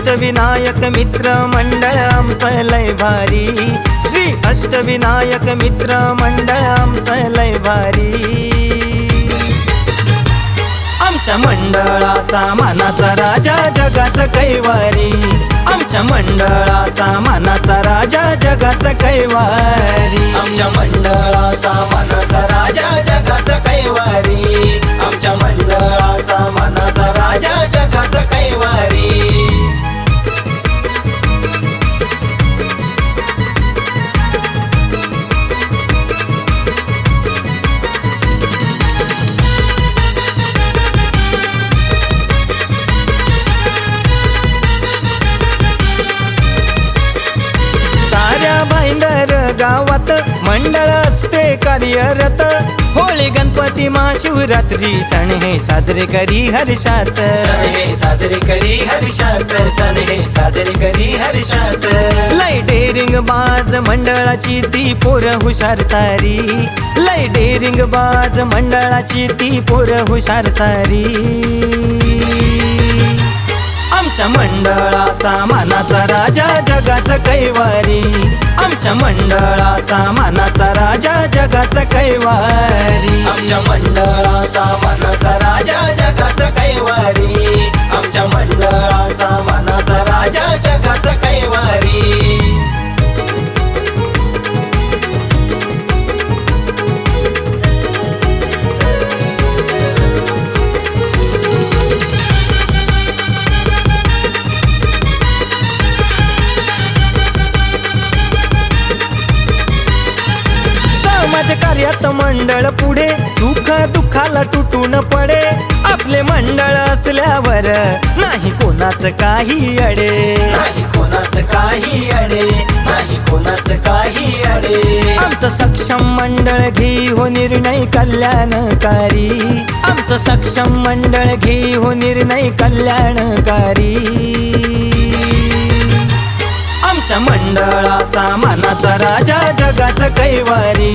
अष्टविनायक मित्र मंडळ आमचं लय भारी, श्री अष्टविनायक मित्र मंडळ आमचं लय भारी। आमच्या मंडळाचा मानाचा राजा जगाचा कैवारी, आमच्या मंडळाचा मानाचा राजा जगाचा कैवारी, आमच्या मंडळाचा मानाचा राजा जगाचा कैवारी, आमच्या मंडळाचा मानाचा राजा जगाचा कैवारी। भाईंदर गावात मंडळ असते कार्यरत, होळी गणपती महाशिवरात्री सण हे साजरे करी हर्षात, सण हे साजरे करी हर्षात, सण हे साजरे करी हर्षात। लय डेरिंग बाज मंडळाची ती पोर हुशार सारी, लय डेरिंग बाज मंडळाची ती पोर हुशार सारी। आमच्या मंडळाचा मानाचा राजा जगाचा कैवारी, आमच्या मंडळाचा मानाचा राजा जगाचा कैवारी, आमच्या मंडळाचा मानाचा राजा जगाचा कैवारी, आमच्या मंडळाचा मानाचा राजा जगाचा कैवारी। समाज कार्यात मंडळ पुढे, सुख दुःखाला तुटून पडे, आपले मंडळ असल्यावर नाही कोणाचं काही अडे, नाही कोणाचं काही अडे, नाही कोणाचं काही अडे। आमचं सक्षम मंडळ घे हो निर्णय कल्याणकारी, आमचं सक्षम मंडळ घे हो निर्णय कल्याणकारी। आमच्या मंडळाचा मानाचा राजा जगाचा कैवारी,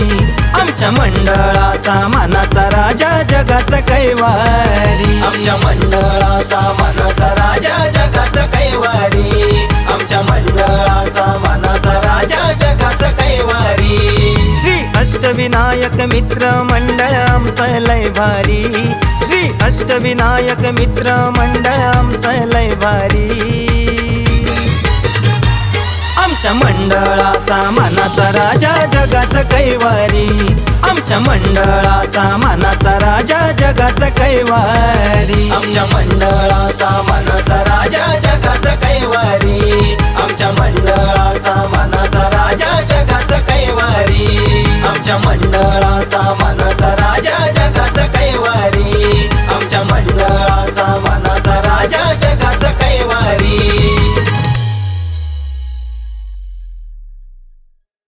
आमच्या मंडळाचा मानाचा राजा जगाचा कैवारी, आमच्या मंडळाचा मानाचा राजा जगाचा कैवारी, आमच्या मंडळाचा मानाचा राजा जगाचा कैवारी। श्री अष्टविनायक मित्र मंडळ आमचं लय भारी, श्री अष्टविनायक मित्र मंडळ आमचं लय भारी। आमच्या मंडळाचा मानाचा राजा जगाचा कैवारी, आमच्या मंडळाचा मानाचा राजा जगाचा कैवारी, आमच्या मंडळाचा मानाचा राजा जगाचा